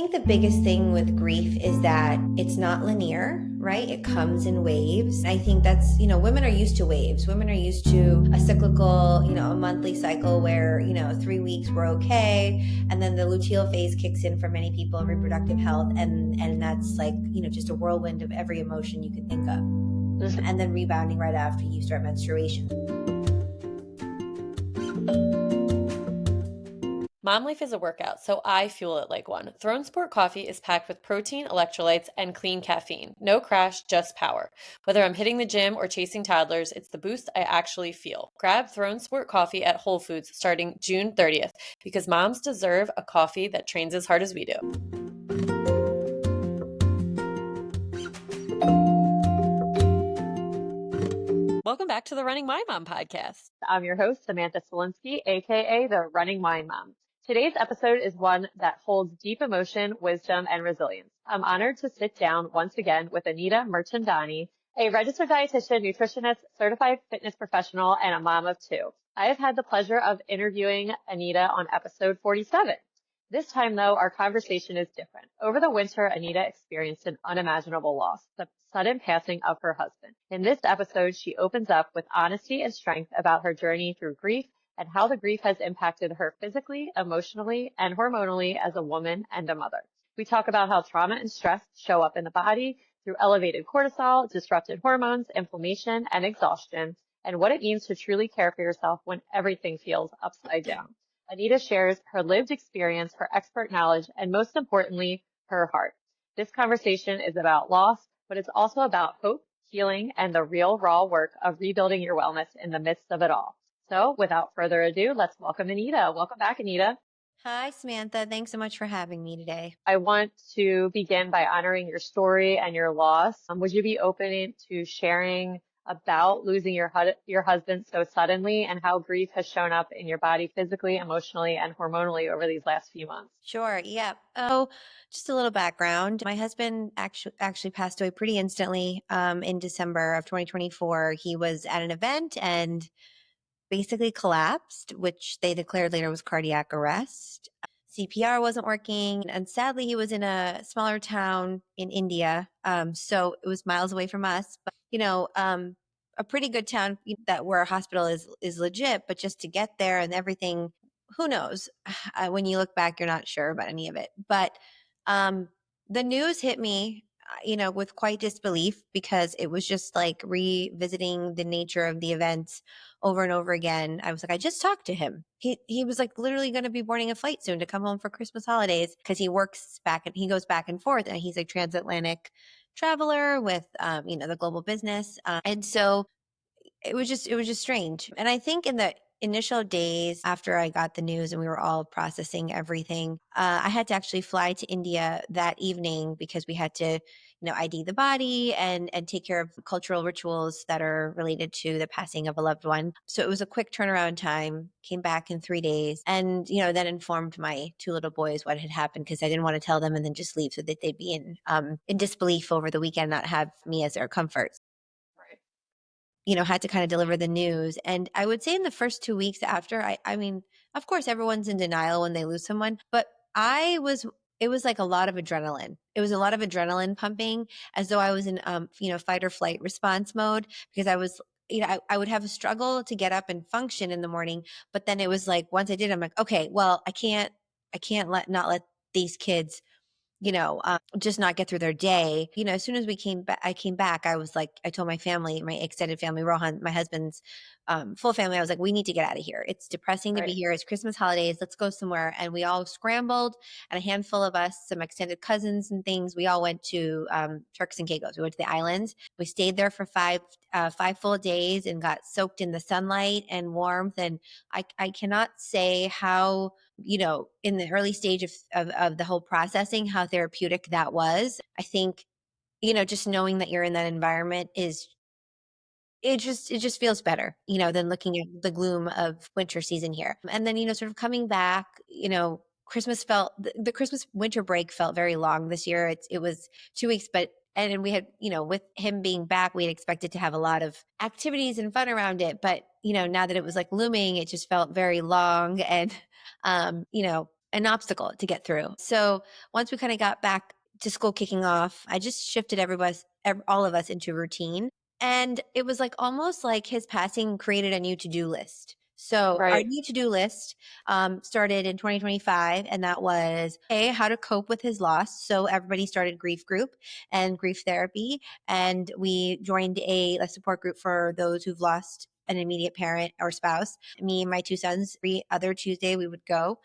think the biggest thing with grief is that it's not linear, right? It comes in waves. I think that's, women are used to waves. Women are used to a cyclical, a monthly cycle where, 3 weeks we're okay. And then the luteal phase kicks in for many people in reproductive health. And that's like, just a whirlwind of every emotion you could think of. And then rebounding right after you start menstruation. Mom life is a workout, so I fuel it like one. Throne Sport coffee is packed with protein, electrolytes, and clean caffeine. No crash, just power. Whether I'm hitting the gym or chasing toddlers, it's the boost I actually feel. Grab Throne Sport coffee at Whole Foods starting June 30th because moms deserve a coffee that trains as hard as we do. Welcome back to the Running Wine Mom podcast. I'm your host, Samantha Cieslinski, aka the Running Wine Mom. Today's episode is one that holds deep emotion, wisdom, and resilience. I'm honored to sit down once again with Anita Mirchandani, a registered dietitian, nutritionist, certified fitness professional, and a mom of two. I have had the pleasure of interviewing Anita on episode 47. This time, though, our conversation is different. Over the winter, Anita experienced an unimaginable loss, the sudden passing of her husband. In this episode, she opens up with honesty and strength about her journey through grief and how the grief has impacted her physically, emotionally, and hormonally as a woman and a mother. We talk about how trauma and stress show up in the body through elevated cortisol, disrupted hormones, inflammation, and exhaustion, and what it means to truly care for yourself when everything feels upside down. Anita shares her lived experience, her expert knowledge, and most importantly, her heart. This conversation is about loss, but it's also about hope, healing, and the real raw work of rebuilding your wellness in the midst of it all. So without further ado, let's welcome Anita. Welcome back, Anita. Hi, Samantha. Thanks so much for having me today. I want to begin by honoring your story and your loss. Would you be open to sharing about losing your husband so suddenly and how grief has shown up in your body physically, emotionally, and hormonally over these last few months? Sure. Yeah. Oh, just a little background. My husband actually passed away pretty instantly in December of 2024. He was at an event and basically collapsed, which they declared later was cardiac arrest. CPR wasn't working. And sadly, he was in a smaller town in India. So it was miles away from us. But, a pretty good town that where a hospital is legit, but just to get there and everything, who knows? When you look back, you're not sure about any of it. But the news hit me with quite disbelief because it was just like revisiting the nature of the events over and over again. I was like, I just talked to him. He was like literally going to be boarding a flight soon to come home for Christmas holidays because he works back and he goes back and forth and he's a transatlantic traveler with the global business. And so it was just strange. And I think in the initial days after I got the news and we were all processing everything, I had to actually fly to India that evening because we had to, ID the body and take care of cultural rituals that are related to the passing of a loved one. So it was a quick turnaround time, came back in 3 days and, then informed my two little boys what had happened because I didn't want to tell them and then just leave so that they'd be in disbelief over the weekend, not have me as their comfort. Had to kind of deliver the news. And I would say in the first 2 weeks after, I mean, of course, everyone's in denial when they lose someone, but it was like a lot of adrenaline. It was a lot of adrenaline pumping as though I was in, fight or flight response mode because I was, I would have a struggle to get up and function in the morning. But then it was like, once I did, I'm like, okay, well, I can't not let these kids just not get through their day. As soon as I came back, I was like, I told my family, my extended family, Rohan, my husband's full family, I was like, we need to get out of here. It's depressing to be here. It's Christmas holidays. Let's go somewhere. And we all scrambled, and a handful of us, some extended cousins and things, we all went to Turks and Caicos. We went to the islands. We stayed there for five full days and got soaked in the sunlight and warmth. And I cannot say how, in the early stage of the whole processing, how therapeutic that was. I think, just knowing that you're in that environment it just feels better, than looking at the gloom of winter season here. And then, sort of coming back, Christmas the Christmas winter break felt very long this year. It was 2 weeks, and then we had, with him being back, we had expected to have a lot of activities and fun around it. But, now that it was like looming, it just felt very long. And, an obstacle to get through. So once we kind of got back to school kicking off, I just shifted all of us into routine. And it was like almost like his passing created a new to do list. So our Right. new to do list started in 2025, and that was how to cope with his loss. So everybody started grief group and grief therapy, and we joined a support group for those who've lost an immediate parent or spouse. Me and my two sons, every other Tuesday, we would go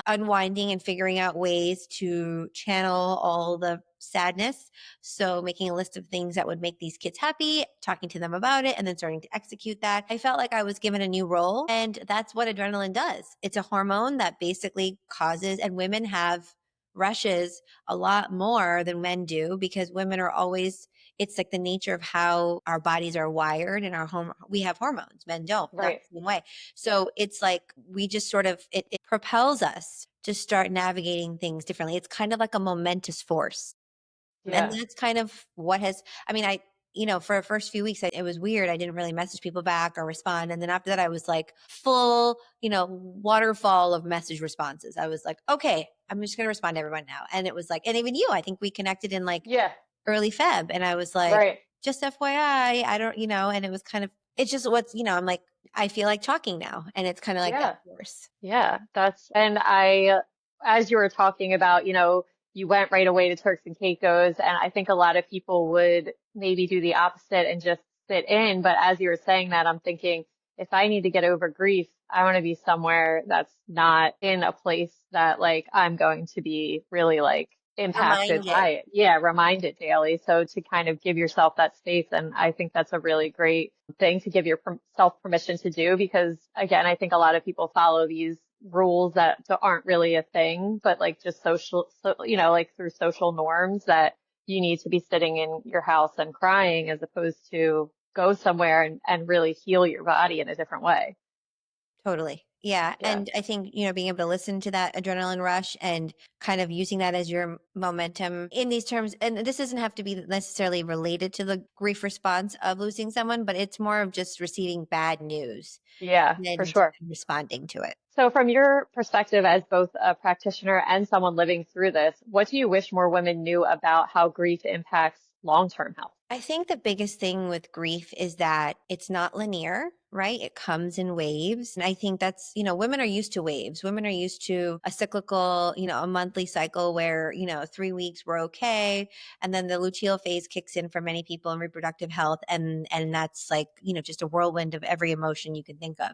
unwinding and figuring out ways to channel all the sadness. So, making a list of things that would make these kids happy, talking to them about it, and then starting to execute that. I felt like I was given a new role, and that's what adrenaline does. It's a hormone that basically causes, and women have rushes a lot more than men do because women are always it's like the nature of how our bodies are wired and we have hormones, men don't, not Right. the same way. So it's like we just sort of it propels us to start navigating things differently. It's kind of like a momentous force. And Yeah. that's kind of what has I mean, for the first few weeks, it was weird. I didn't really message people back or respond. And then after that, I was like full, waterfall of message responses. I was like, okay, I'm just going to respond to everyone now. And it was like, and even you, I think we connected in like Yeah. early Feb. And I was like, Right. just FYI, I don't, and it was kind of, it's just I'm like, I feel like talking now. And it's kind of like that Yeah. force. Yeah, and as you were talking about, you went right away to Turks and Caicos, and I think a lot of people would maybe do the opposite and just sit in. But as you were saying that, I'm thinking, if I need to get over grief, I want to be somewhere that's not in a place that like I'm going to be really like impacted Reminded. by it. Yeah, reminded daily. So to kind of give yourself that space, and I think that's a really great thing to give yourself permission to do because again, I think a lot of people follow these rules that aren't really a thing, but like just like through social norms that you need to be sitting in your house and crying as opposed to go somewhere and really heal your body in a different way. Totally. Yeah. Yeah. And I think, being able to listen to that adrenaline rush and kind of using that as your momentum in these terms. And this doesn't have to be necessarily related to the grief response of losing someone, but it's more of just receiving bad news Yeah, for and sure. responding to it. So from your perspective as both a practitioner and someone living through this, what do you wish more women knew about how grief impacts long-term health? I think the biggest thing with grief is that it's not linear, right? It comes in waves. And I think that's, women are used to waves. Women are used to a cyclical, a monthly cycle where, 3 weeks we're okay. And then the luteal phase kicks in for many people in reproductive health. And that's like, just a whirlwind of every emotion you can think of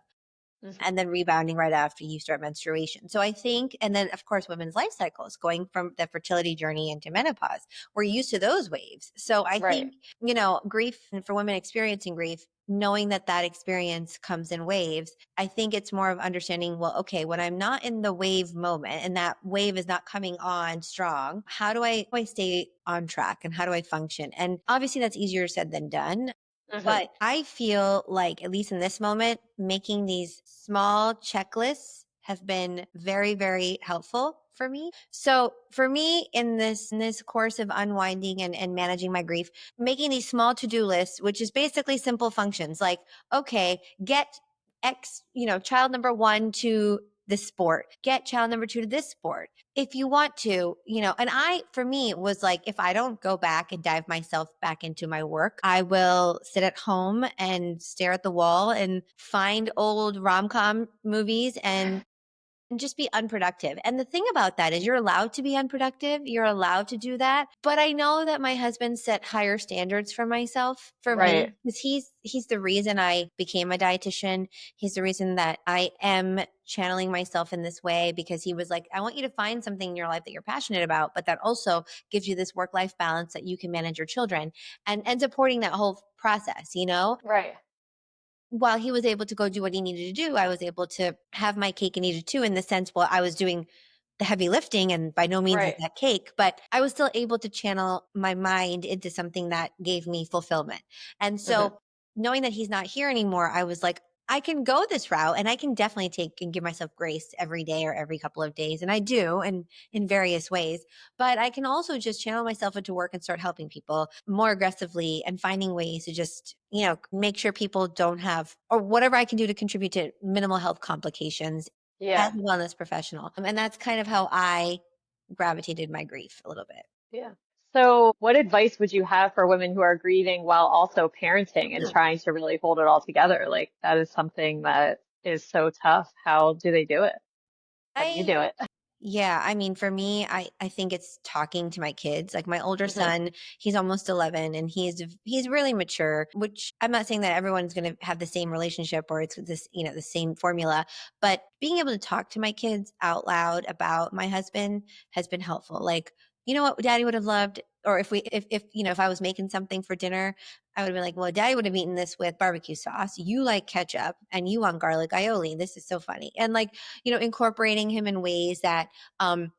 Hmm. and then rebounding right after you start menstruation. So I think, and then of course, women's life cycles going from the fertility journey into menopause. We're used to those waves. So I Right. think, grief and for women experiencing grief, knowing that that experience comes in waves, I think it's more of understanding, well, okay, when I'm not in the wave moment and that wave is not coming on strong, how do I stay on track and how do I function? And obviously that's easier said than done. Hmm. But I feel like, at least in this moment, making these small checklists have been very, very helpful for me. So for me in this course of unwinding and managing my grief, making these small to-do lists, which is basically simple functions like, okay, get X, child number one to this sport, get child number two to this sport if you want to, and for me, it was like, if I don't go back and dive myself back into my work, I will sit at home and stare at the wall and find old rom-com movies and just be unproductive. And the thing about that is you're allowed to be unproductive. You're allowed to do that. But I know that my husband set higher standards for myself, for me, Right. because he's the reason I became a dietitian. He's the reason that I am channeling myself in this way because he was like, I want you to find something in your life that you're passionate about, but that also gives you this work-life balance that you can manage your children and supporting that whole process, Right. while he was able to go do what he needed to do, I was able to have my cake and eat it too, in the sense while I was doing the heavy lifting, and by no means is Right. that cake, but I was still able to channel my mind into something that gave me fulfillment. And Hmm. so knowing that he's not here anymore, I was like, I can go this route and I can definitely take and give myself grace every day or every couple of days. And I do, and in various ways. But I can also just channel myself into work and start helping people more aggressively and finding ways to just, make sure people don't have, or whatever I can do to contribute to minimal health complications. Yeah. as a wellness professional. And that's kind of how I gravitated my grief a little bit. Yeah. So, what advice would you have for women who are grieving while also parenting and trying to really hold it all together? Like, that is something that is so tough. How do they do it? How do you I do it? Yeah, I mean, for me, I think it's talking to my kids. Like my older Hmm. son, he's almost 11 and he's really mature, which I'm not saying that everyone's going to have the same relationship or it's this, the same formula, but being able to talk to my kids out loud about my husband has been helpful. Like, you know what daddy would have loved, or if I was making something for dinner, I would have been like, well, daddy would have eaten this with barbecue sauce. You like ketchup and you want garlic aioli. This is so funny. And like, incorporating him in ways that um,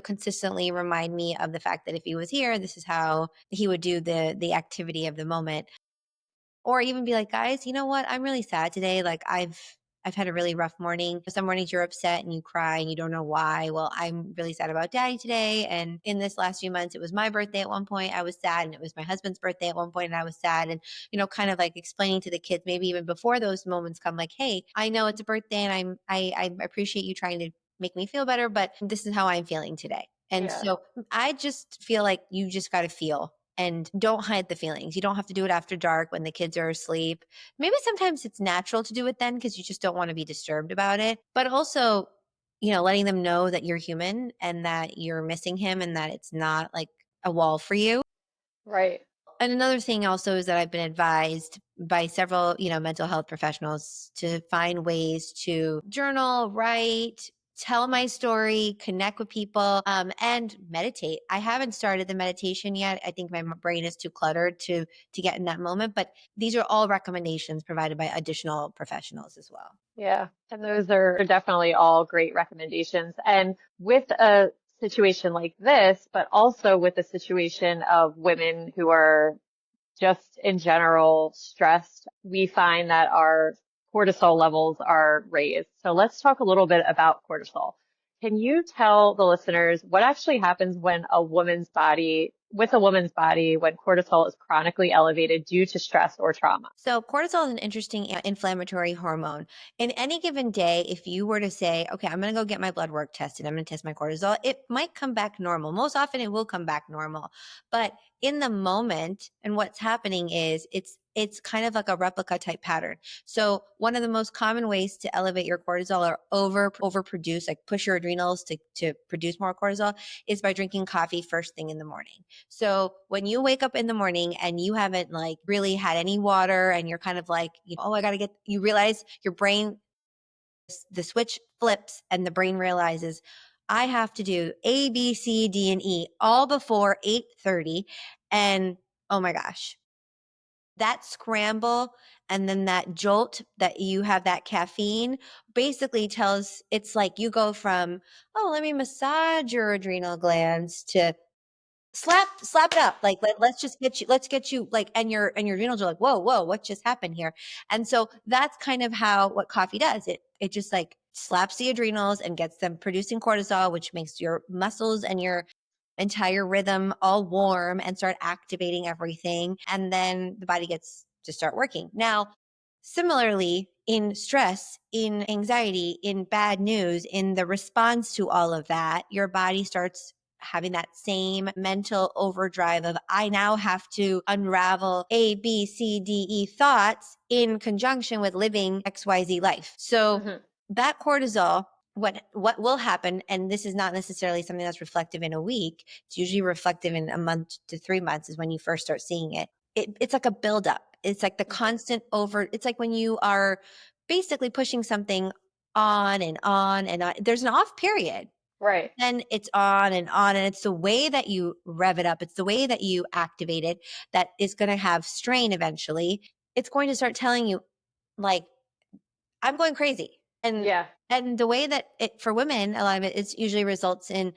consistently remind me of the fact that if he was here, this is how he would do the activity of the moment. Or even be like, guys, you know what? I'm really sad today. Like I've had a really rough morning. Some mornings you're upset and you cry and you don't know why. Well, I'm really sad about daddy today. And in this last few months, it was my birthday at one point. I was sad, and it was my husband's birthday at one point, and I was sad. And, kind of like explaining to the kids, maybe even before those moments come, like, hey, I know it's a birthday and I appreciate you trying to make me feel better, but this is how I'm feeling today. And Yeah. so I just feel like you just got to feel and don't hide the feelings. You don't have to do it after dark when the kids are asleep. Maybe sometimes it's natural to do it then because you just don't want to be disturbed about it. But also, letting them know that you're human and that you're missing him and that it's not like a wall for you. Right. And another thing also is that I've been advised by several, mental health professionals to find ways to journal, write, tell my story, connect with people, and meditate. I haven't started the meditation yet. I think my brain is too cluttered to get in that moment. But these are all recommendations provided by additional professionals as well. Yeah. And those are definitely all great recommendations. And with a situation like this, but also with the situation of women who are just in general stressed, we find that our cortisol levels are raised. So let's talk a little bit about cortisol. Can you tell the listeners what actually happens with a woman's body when cortisol is chronically elevated due to stress or trauma? So, cortisol is an interesting inflammatory hormone. In any given day, if you were to say, okay, I'm going to go get my blood work tested, I'm going to test my cortisol, it might come back normal. Most often, it will come back normal. But in the moment, and what's happening is it's kind of like a replica type pattern. So, one of the most common ways to elevate your cortisol or overproduce, like push your adrenals to produce more cortisol, is by drinking coffee first thing in the morning. So when you wake up in the morning and you haven't like really had any water and you're kind of like, oh, you realize your brain, the switch flips and the brain realizes I have to do A, B, C, D, and E all before 8:30. And oh my gosh, that scramble and then that jolt that you have, that caffeine basically tells, it's like you go from, oh, let me massage your adrenal glands to slap it up. Like let's get you like, and your adrenals are like, whoa, what just happened here? And so that's kind of how what coffee does. It just like slaps the adrenals and gets them producing cortisol, which makes your muscles and your entire rhythm all warm and start activating everything. And then the body gets to start working. Now, similarly, in stress, in anxiety, in bad news, in the response to all of that, your body starts having that same mental overdrive of I now have to unravel A, B, C, D, E thoughts in conjunction with living XYZ life. So Hmm. that cortisol, what will happen, and this is not necessarily something that's reflective in a week, it's usually reflective in a month to 3 months is when you first start seeing it. It's like a buildup. It's like the constant it's like when you are basically pushing something on and on and on. There's an off period, Right. then it's on and on. And it's the way that you rev it up, it's the way that you activate it that is going to have strain eventually. It's going to start telling you, like, I'm going crazy. Yeah. And the way that it for women, a lot of it usually results in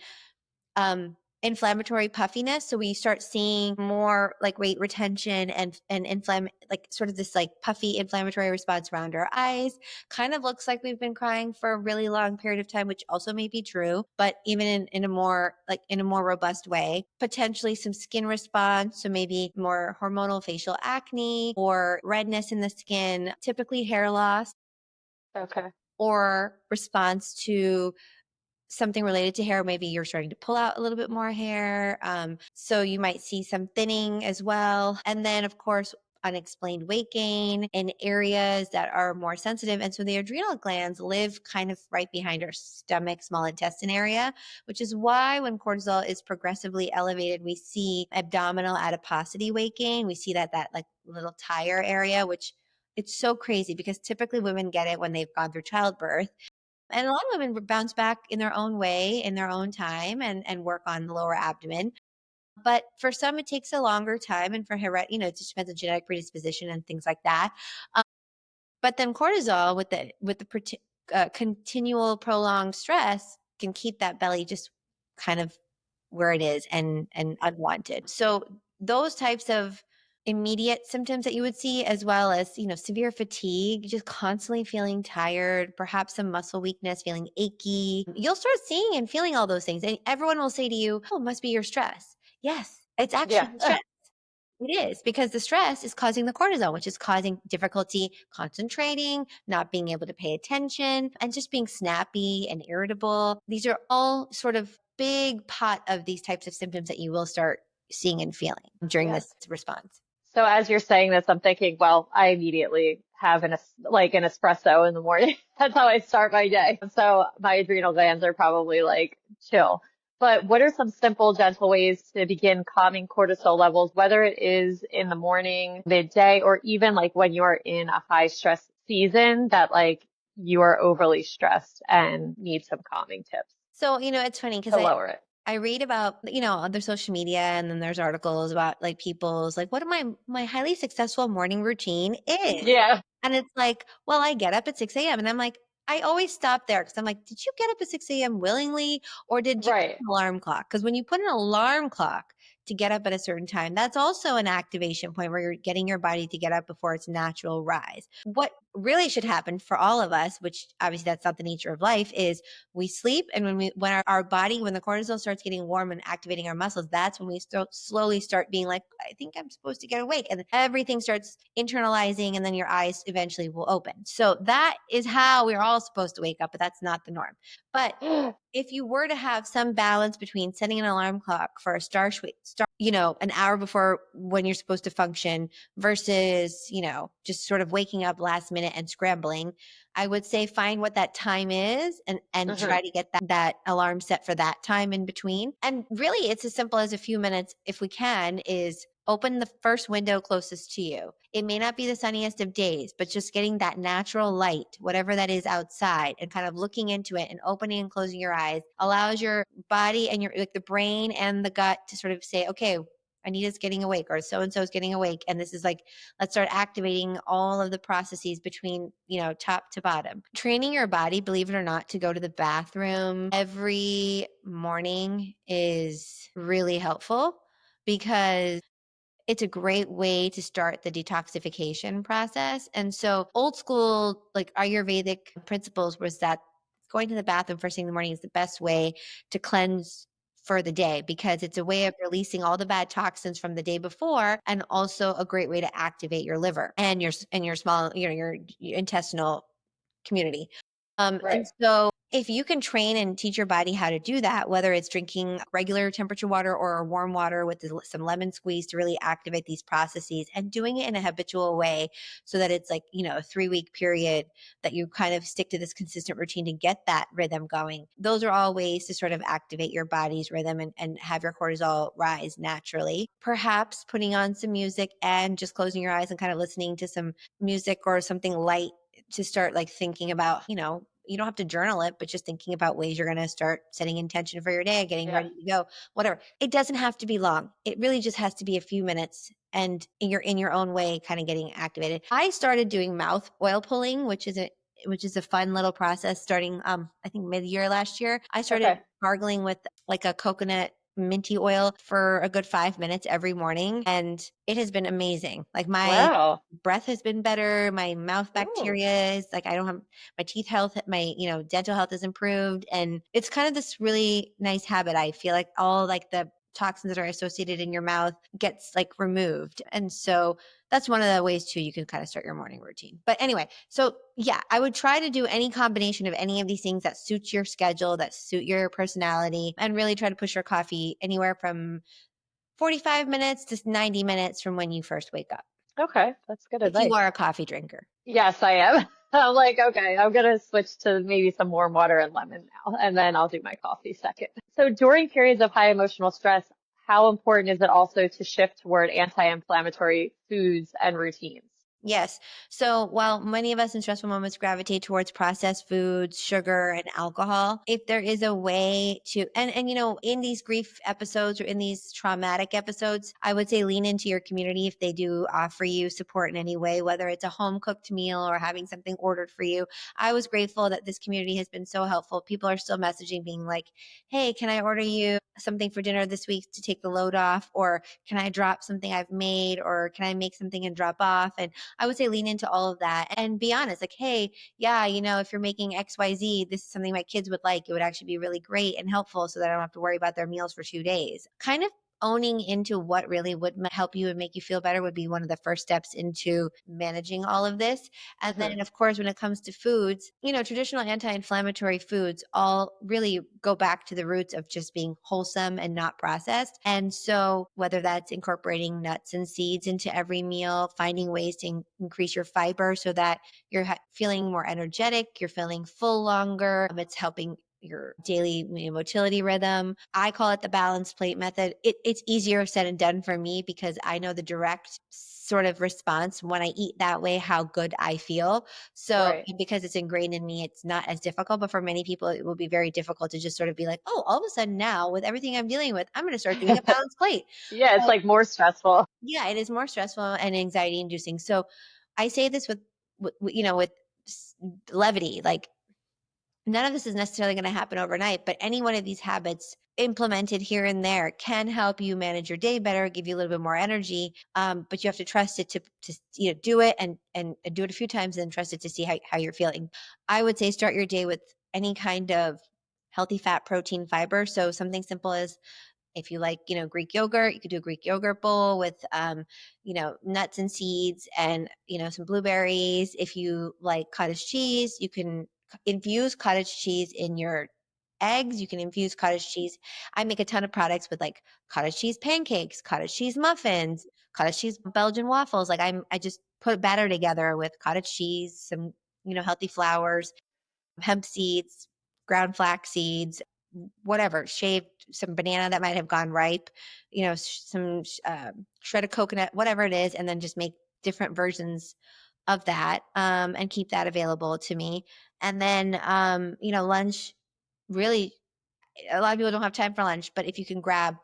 inflammatory puffiness. So we start seeing more like weight retention and like sort of this like puffy inflammatory response around our eyes. Kind of looks like we've been crying for a really long period of time, which also may be true, but even in a more robust way. Potentially some skin response, so maybe more hormonal facial acne or redness in the skin, typically hair loss. Okay. or response to something related to hair. Maybe you're starting to pull out a little bit more hair. So you might see some thinning as well. And then, of course, unexplained weight gain in areas that are more sensitive. And so the adrenal glands live kind of right behind our stomach, small intestine area, which is why when cortisol is progressively elevated, we see abdominal adiposity weight gain. We see that like little tire area, which it's so crazy because typically women get it when they've gone through childbirth. And a lot of women bounce back in their own way, in their own time, and work on the lower abdomen. But for some, it takes a longer time, and for it just depends on genetic predisposition and things like that. But then cortisol, with the continual prolonged stress, can keep that belly just kind of where it is and unwanted. So those types of immediate symptoms that you would see, as well as severe fatigue, just constantly feeling tired, perhaps some muscle weakness, feeling achy, you'll start seeing and feeling all those things, and everyone will say to you, oh, it must be your stress. Yes, it's actually Yeah. the stress. It is, because the stress is causing the cortisol, which is causing difficulty concentrating, not being able to pay attention, and just being snappy and irritable. These are all sort of big pot of these types of symptoms that you will start seeing and feeling during Yeah. this response. So as you're saying this, I'm thinking, well, I immediately have like an espresso in the morning. That's how I start my day. So my adrenal glands are probably like chill. But what are some simple, gentle ways to begin calming cortisol levels, whether it is in the morning, midday, or even like when you are in a high stress season that like you are overly stressed and need some calming tips So, it's funny because to I lower it? I read about, other social media, and then there's articles about like people's like what my highly successful morning routine is. Yeah, And it's like, well, I get up at 6 a.m. And I'm like, I always stop there because I'm like, did you get up at 6 a.m. willingly, or did you put right. an alarm clock? Because when you put an alarm clock to get up at a certain time, that's also an activation point where you're getting your body to get up before its natural rise. What really should happen for all of us, which obviously that's not the nature of life, is we sleep, and when our body, when the cortisol starts getting warm and activating our muscles, that's when we slowly start being like, I think I'm supposed to get awake, and everything starts internalizing, and then your eyes eventually will open. So that is how we're all supposed to wake up, but that's not the norm. But if you were to have some balance between setting an alarm clock for a start, an hour before when you're supposed to function, versus, just sort of waking up last minute and scrambling, I would say find what that time is, and Hmm. try to get that alarm set for that time in between. And really, it's as simple as a few minutes, if we can, is open the first window closest to you. It may not be the sunniest of days, but just getting that natural light, whatever that is outside, and kind of looking into it and opening and closing your eyes allows your body and your like the brain and the gut to sort of say, okay, Anita's getting awake, or so and so is getting awake. And this is like, let's start activating all of the processes between, top to bottom. Training your body, believe it or not, to go to the bathroom every morning is really helpful, because it's a great way to start the detoxification process. And so old school, like Ayurvedic principles, was that going to the bathroom first thing in the morning is the best way to cleanse for the day, because it's a way of releasing all the bad toxins from the day before, and also a great way to activate your liver and your small, your intestinal community. And Right. so if you can train and teach your body how to do that, whether it's drinking regular temperature water or warm water with some lemon squeeze to really activate these processes, and doing it in a habitual way, so that it's like, a 3-week period that you kind of stick to this consistent routine to get that rhythm going. Those are all ways to sort of activate your body's rhythm, and have your cortisol rise naturally. Perhaps putting on some music and just closing your eyes and kind of listening to some music or something light to start like thinking about, you don't have to journal it, but just thinking about ways you're going to start setting intention for your day, getting Yeah. ready to go, whatever. It doesn't have to be long. It really just has to be a few minutes, and you're in your own way kind of getting activated. I started doing mouth oil pulling, which is a fun little process starting I think mid-year last year. I started Okay. gargling with like a coconut minty oil for a good 5 minutes every morning, and it has been amazing. Like my Wow. breath has been better, my mouth Ooh. bacteria is like, I don't have my teeth health, my dental health has improved, and it's kind of this really nice habit. I feel like all like the toxins that are associated in your mouth gets like removed. And so that's one of the ways too you can kind of start your morning routine. But anyway, so yeah, I would try to do any combination of any of these things that suits your schedule, that suit your personality, and really try to push your coffee anywhere from 45 minutes to 90 minutes from when you first wake up. Okay, that's good If you advice. are a coffee drinker. Yes, I am. I'm like, okay, I'm gonna switch to maybe some warm water and lemon now, and then I'll do my coffee second. So during periods of high emotional stress, how important is it also to shift toward anti-inflammatory foods and routines? Yes. So while many of us in stressful moments gravitate towards processed foods, sugar, and alcohol, if there is a way to, in these grief episodes or in these traumatic episodes, I would say lean into your community if they do offer you support in any way, whether it's a home cooked meal or having something ordered for you. I was grateful that this community has been so helpful. People are still messaging being like, "Hey, can I order you something for dinner this week to take the load off?" Or "Can I drop something I've made?" Or "Can I make something and drop off?" And I would say lean into all of that and be honest, like, hey, yeah, if you're making XYZ, this is something my kids would like. It would actually be really great and helpful so that I don't have to worry about their meals for 2 days. Kind of owning into what really would help you and make you feel better would be one of the first steps into managing all of this. And Hmm. then, of course, when it comes to foods, traditional anti inflammatory foods all really go back to the roots of just being wholesome and not processed. And so, whether that's incorporating nuts and seeds into every meal, finding ways to increase your fiber so that you're feeling more energetic, you're feeling full longer, it's helping your daily motility rhythm. I call it the balanced plate method. It's easier said and done for me because I know the direct sort of response when I eat that way, how good I feel. So Right. because it's ingrained in me, it's not as difficult. But for many people, it will be very difficult to just sort of be like, oh, all of a sudden now with everything I'm dealing with, I'm going to start doing a balanced plate. Yeah, it's So like more stressful. yeah, it is more stressful and anxiety inducing. So I say this with levity, like none of this is necessarily going to happen overnight, but any one of these habits implemented here and there can help you manage your day better, give you a little bit more energy. But you have to trust it to do it and do it a few times and trust it to see how you're feeling. I would say start your day with any kind of healthy fat, protein, fiber. So something simple as if you like, Greek yogurt, you could do a Greek yogurt bowl with, nuts and seeds and, some blueberries. If you like cottage cheese, you can infuse cottage cheese in your eggs. You can infuse cottage cheese. I make a ton of products with like cottage cheese pancakes, cottage cheese muffins, cottage cheese Belgian waffles. Like I just put batter together with cottage cheese, some, healthy flours, hemp seeds, ground flax seeds, whatever, shaved some banana that might have gone ripe, some shredded coconut, whatever it is, and then just make different versions of that and keep that available to me. And then, lunch really, a lot of people don't have time for lunch, but if you can grab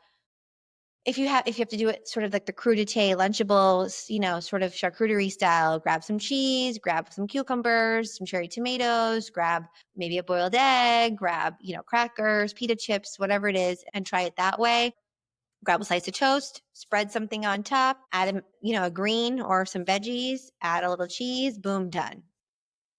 if you have to do it sort of like the crudité Lunchables, sort of charcuterie style, grab some cheese, grab some cucumbers, some cherry tomatoes, grab maybe a boiled egg, grab, crackers, pita chips, whatever it is, and try it that way. Grab a slice of toast, spread something on top, add a green or some veggies, add a little cheese, boom, done. Yeah.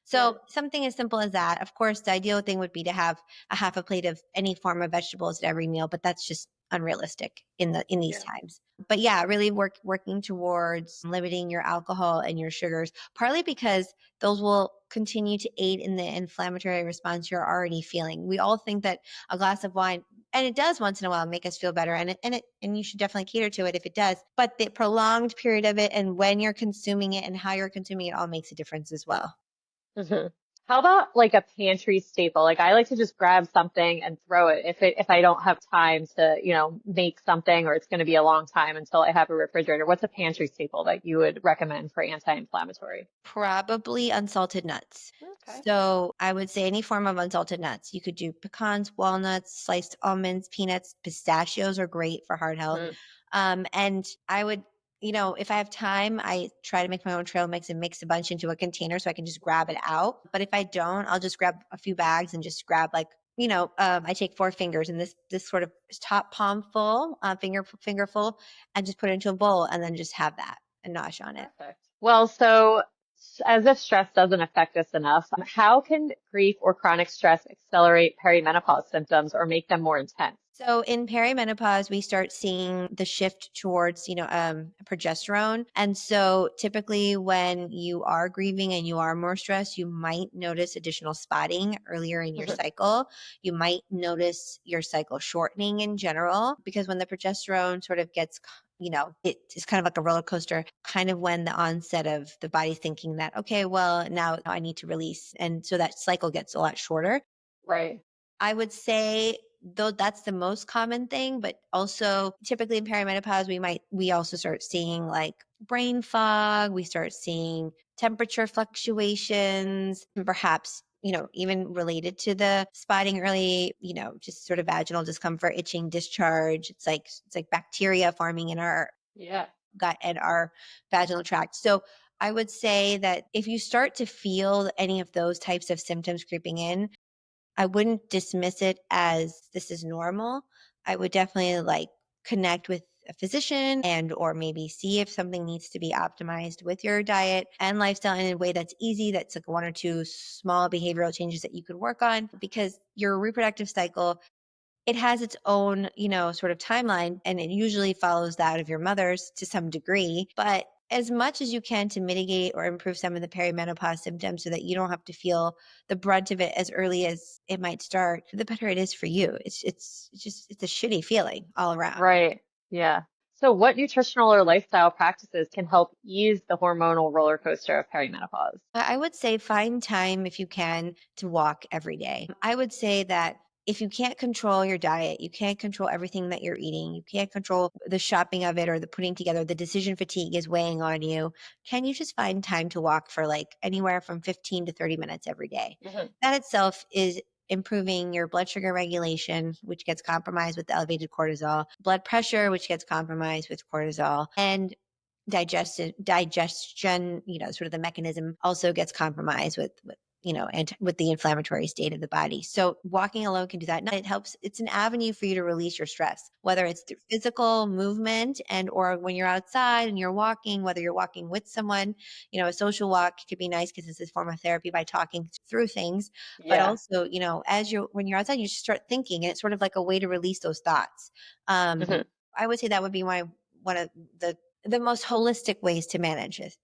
So something as simple as that. Of course, the ideal thing would be to have a half a plate of any form of vegetables at every meal, but that's just unrealistic in these Yeah. times. But yeah, really working towards limiting your alcohol and your sugars, partly because those will continue to aid in the inflammatory response you're already feeling. We all think that a glass of wine, and it does once in a while make us feel better, and you should definitely cater to it if it does. But the prolonged period of it and when you're consuming it and how you're consuming it all makes a difference as well. Hmm. How about like a pantry staple? Like I like to just grab something and throw it if I don't have time to, make something or it's going to be a long time until I have a refrigerator. What's a pantry staple that you would recommend for anti-inflammatory? Probably unsalted nuts. Okay. So I would say any form of unsalted nuts. You could do pecans, walnuts, sliced almonds, peanuts, pistachios are great for heart health. Hmm. And I would, if I have time, I try to make my own trail mix and mix a bunch into a container so I can just grab it out. But if I don't, I'll just grab a few bags and just grab like, I take 4 fingers and this sort of top palm full, finger full, and just put it into a bowl and then just have that and nosh on it. Perfect. Well, so As if stress doesn't affect us enough, how can grief or chronic stress accelerate perimenopause symptoms or make them more intense? So in perimenopause, we start seeing the shift towards, progesterone. And so typically when you are grieving and you are more stressed, you might notice additional spotting earlier in your Mhm. cycle. You might notice your cycle shortening in general because when the progesterone sort of gets it's kind of like a roller coaster, kind of when the onset of the body thinking that, okay, well, now I need to release. And so that cycle gets a lot shorter. Right. I would say though that's the most common thing, but also typically in perimenopause, we also start seeing like brain fog, we start seeing temperature fluctuations, and perhaps, even related to the spotting early, just sort of vaginal discomfort, itching, discharge. It's like bacteria forming in our Yeah. gut and our vaginal tract. So I would say that if you start to feel any of those types of symptoms creeping in, I wouldn't dismiss it as this is normal. I would definitely like connect with a physician and or maybe see if something needs to be optimized with your diet and lifestyle in a way that's easy, that's like one or two small behavioral changes that you could work on because your reproductive cycle, it has its own, sort of timeline, and it usually follows that of your mother's to some degree. But as much as you can to mitigate or improve some of the perimenopause symptoms so that you don't have to feel the brunt of it as early as it might start, the better it is for you. It's a shitty feeling all around. Right. Yeah. So what nutritional or lifestyle practices can help ease the hormonal roller coaster of perimenopause? I would say find time if you can to walk every day. I would say that if you can't control your diet, you can't control everything that you're eating, you can't control the shopping of it or the putting together, the decision fatigue is weighing on you. Can you just find time to walk for like anywhere from 15 to 30 minutes every day? Mhm. That itself is improving your blood sugar regulation, which gets compromised with elevated cortisol, blood pressure, which gets compromised with cortisol, and digestion, sort of the mechanism also gets compromised and with the inflammatory state of the body. So walking alone can do that. It helps. It's an avenue for you to release your stress, whether it's through physical movement and or when you're outside and you're walking, whether you're walking with someone, a social walk could be nice because it's a form of therapy by talking through things. But Yeah. also, when you're outside, you just start thinking, and it's sort of like a way to release those thoughts. Mhm. I would say that would be one of the most holistic ways to manage it.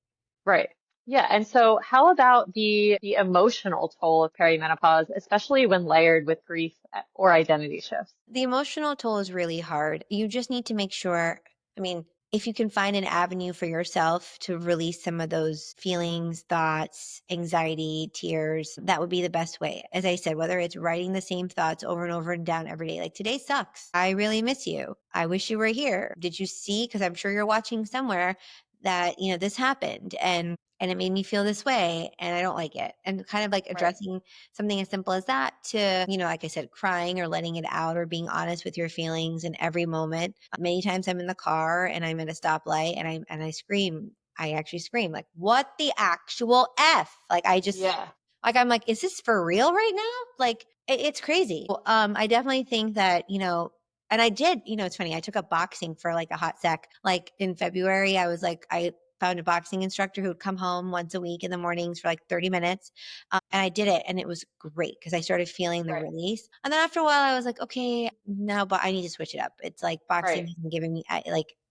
Right. Yeah. And so how about the emotional toll of perimenopause, especially when layered with grief or identity shifts? The emotional toll is really hard. You just need to make sure, I mean, if you can find an avenue for yourself to release some of those feelings, thoughts, anxiety, tears, that would be the best way. As I said, whether it's writing the same thoughts over and over and down every day, like today sucks. I really miss you. I wish you were here. Did you see? Because I'm sure you're watching somewhere that, this happened and it made me feel this way and I don't like it. And kind of like Right. addressing something as simple as that to, like I said, crying or letting it out or being honest with your feelings in every moment. Many times I'm in the car and I'm at a stoplight and I scream. I actually scream like, what the actual F? Like I just Yeah. like I'm like, is this for real right now? Like it's crazy. I definitely think that, and I did, it's funny. I took up boxing for like a hot sec. Like in February, I found a boxing instructor who would come home once a week in the mornings for like 30 minutes. And I did it and it was great because I started feeling the Right. release. And then after a while, I was like, okay, no, but I need to switch it up. It's like boxing Right. isn't giving me,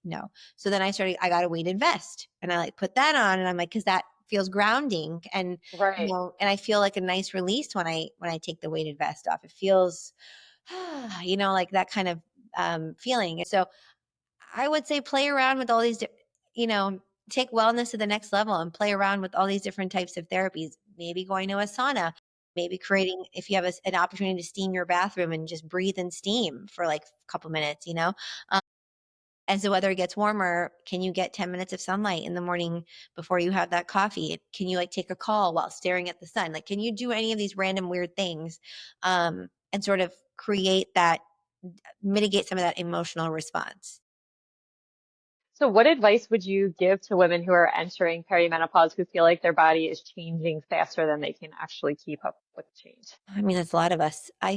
no. So then I got a weighted vest and I like put that on and I'm like, cause that feels grounding and, Right. and I feel like a nice release when I take the weighted vest off. It feels, like that kind of feeling. So I would say play around with all these, you know, take wellness to the next level and play around with all these different types of therapies. Maybe going to a sauna, maybe creating, if you have an opportunity to steam your bathroom and just breathe in steam for like a couple minutes. As the weather gets warmer, can you get 10 minutes of sunlight in the morning before you have that coffee? Can you like take a call while staring at the sun? Like, can you do any of these random weird things and sort of create that, mitigate some of that emotional response? So what advice would you give to women who are entering perimenopause who feel like their body is changing faster than they can actually keep up with the change? I mean, that's a lot of us. I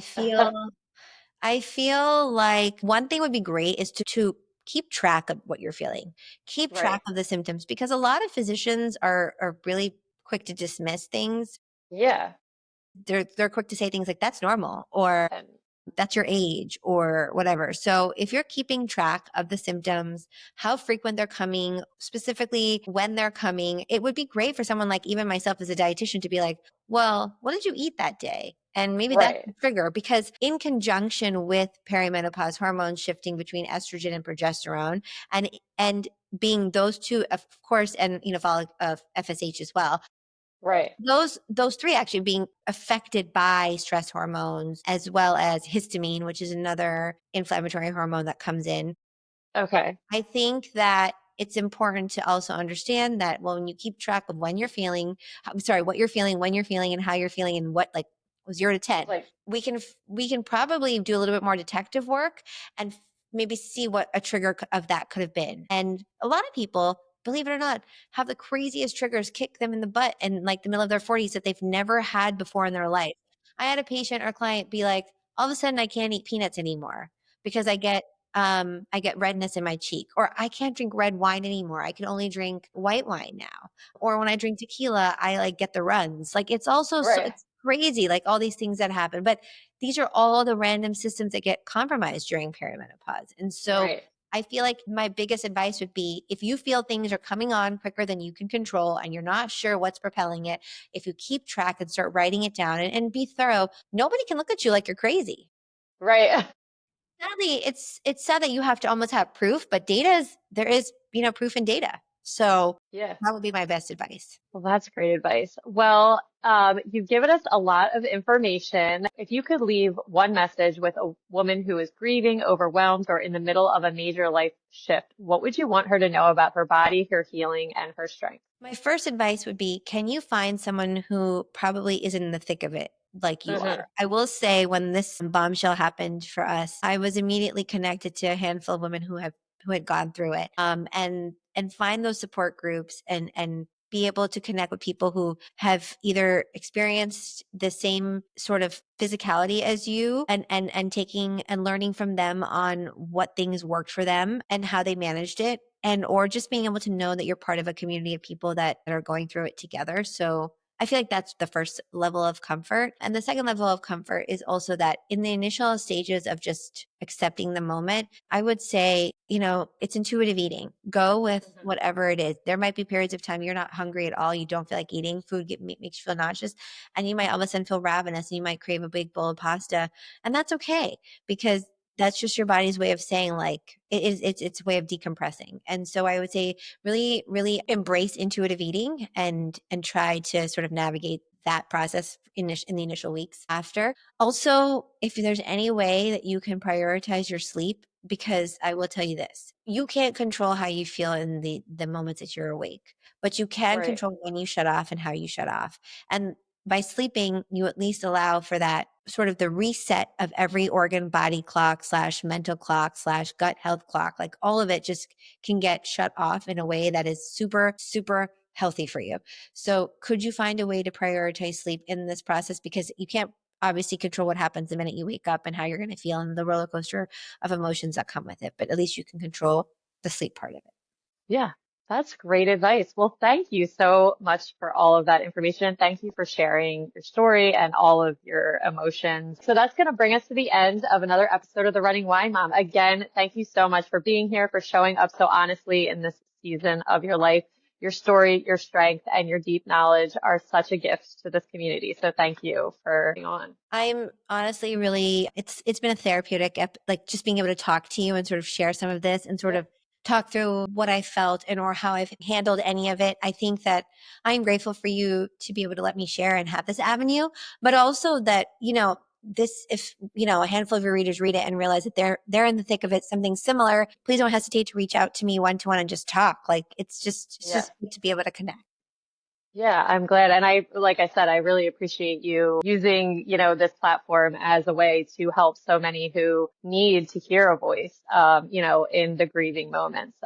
feel like one thing would be great is to keep track of what you're feeling. Keep track Right. of the symptoms because a lot of physicians are really quick to dismiss things. Yeah. They're quick to say things like that's normal or And that's your age or whatever. So if you're keeping track of the symptoms, how frequent they're coming, specifically when they're coming, it would be great for someone like even myself as a dietitian to be like, well, what did you eat that day? And maybe that's right. the trigger, because in conjunction with perimenopause hormones shifting between estrogen and progesterone, and being those two, of course, and follow FSH as well, Right. those three actually being affected by stress hormones, as well as histamine, which is another inflammatory hormone that comes in. Okay. I think that it's important to also understand that when you keep track of when you're feeling, I'm sorry, what you're feeling, when you're feeling, and how you're feeling, and what, like, 0 to 10, Like, we can probably do a little bit more detective work and maybe see what a trigger of that could have been. And a lot of people, believe it or not, have the craziest triggers kick them in the butt in like the middle of their 40s that they've never had before in their life. I had a patient or client be like, all of a sudden I can't eat peanuts anymore because I get redness in my cheek, or I can't drink red wine anymore. I can only drink white wine now. Or when I drink tequila, I like get the runs. Like it's also right. it's crazy, like all these things that happen. But these are all the random systems that get compromised during perimenopause. And so Right. I feel like my biggest advice would be, if you feel things are coming on quicker than you can control and you're not sure what's propelling it, if you keep track and start writing it down and be thorough, nobody can look at you like you're crazy. Right. Sadly, it's sad that you have to almost have proof, but there is, proof in data. So Yeah. that would be my best advice. Well, that's great advice. Well, you've given us a lot of information. If you could leave one message with a woman who is grieving, overwhelmed, or in the middle of a major life shift, what would you want her to know about her body, her healing, and her strength? My first advice would be, can you find someone who probably isn't in the thick of it like you Hmm. are? I will say, when this bombshell happened for us, I was immediately connected to a handful of women who had gone through it. And find those support groups and be able to connect with people who have either experienced the same sort of physicality as you, and taking and learning from them on what things worked for them and how they managed it, and or just being able to know that you're part of a community of people that are going through it together. So I feel like that's the first level of comfort. And the second level of comfort is also that in the initial stages of just accepting the moment, I would say, it's intuitive eating. Go with Hmm. whatever it is. There might be periods of time you're not hungry at all. You don't feel like eating. Food makes you feel nauseous. And you might all of a sudden feel ravenous and you might crave a big bowl of pasta. And that's okay, because that's just your body's way of saying, like, it's its way of decompressing. And so I would say, really, really embrace intuitive eating and try to sort of navigate that process in the initial weeks after. Also, if there's any way that you can prioritize your sleep, because I will tell you this, you can't control how you feel in the moments that you're awake, but you can Right. control when you shut off and how you shut off. And by sleeping, you at least allow for that sort of the reset of every organ body clock slash mental clock slash gut health clock. Like all of it just can get shut off in a way that is super, super healthy for you. So could you find a way to prioritize sleep in this process? Because you can't obviously control what happens the minute you wake up and how you're going to feel and the roller coaster of emotions that come with it. But at least you can control the sleep part of it. Yeah, that's great advice. Well, thank you so much for all of that information. Thank you for sharing your story and all of your emotions. So that's going to bring us to the end of another episode of The Running Wine Mom. Again, thank you so much for being here, for showing up so honestly in this season of your life. Your story, your strength, and your deep knowledge are such a gift to this community. So thank you for being on. I'm honestly really, it's been a therapeutic, like just being able to talk to you and sort of share some of this and sort Yeah. of talk through what I felt and or how I've handled any of it. I think that I'm grateful for you to be able to let me share and have this avenue, but also that, this, if, a handful of your readers read it and realize that they're in the thick of it, something similar, please don't hesitate to reach out to me one-to-one and just talk. Like it's Yeah. just good to be able to connect. Yeah, I'm glad. And like I said, I really appreciate you using, this platform as a way to help so many who need to hear a voice, in the grieving moments.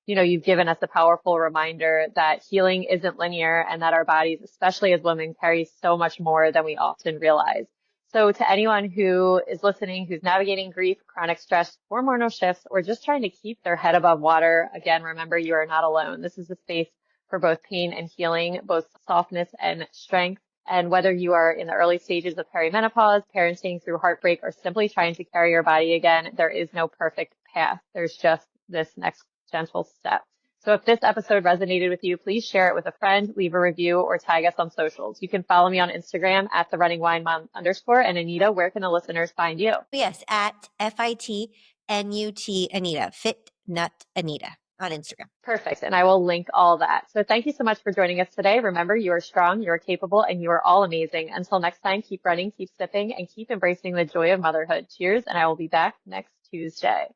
You've given us a powerful reminder that healing isn't linear and that our bodies, especially as women, carry so much more than we often realize. So to anyone who is listening, who's navigating grief, chronic stress, hormonal shifts, or just trying to keep their head above water, again, remember you are not alone. This is a space for both pain and healing, both softness and strength. And whether you are in the early stages of perimenopause, parenting through heartbreak, or simply trying to carry your body again, there is no perfect path. There's just this next gentle step. So if this episode resonated with you, please share it with a friend, leave a review, or tag us on socials. You can follow me on Instagram at the Running Wine Mom _. And Anita, where can the listeners find you? Yes, at FITNUT Anita, Fit Nut Anita on Instagram. Perfect. And I will link all that. So thank you so much for joining us today. Remember, you are strong, you are capable, and you are all amazing. Until next time, keep running, keep sipping, and keep embracing the joy of motherhood. Cheers. And I will be back next Tuesday.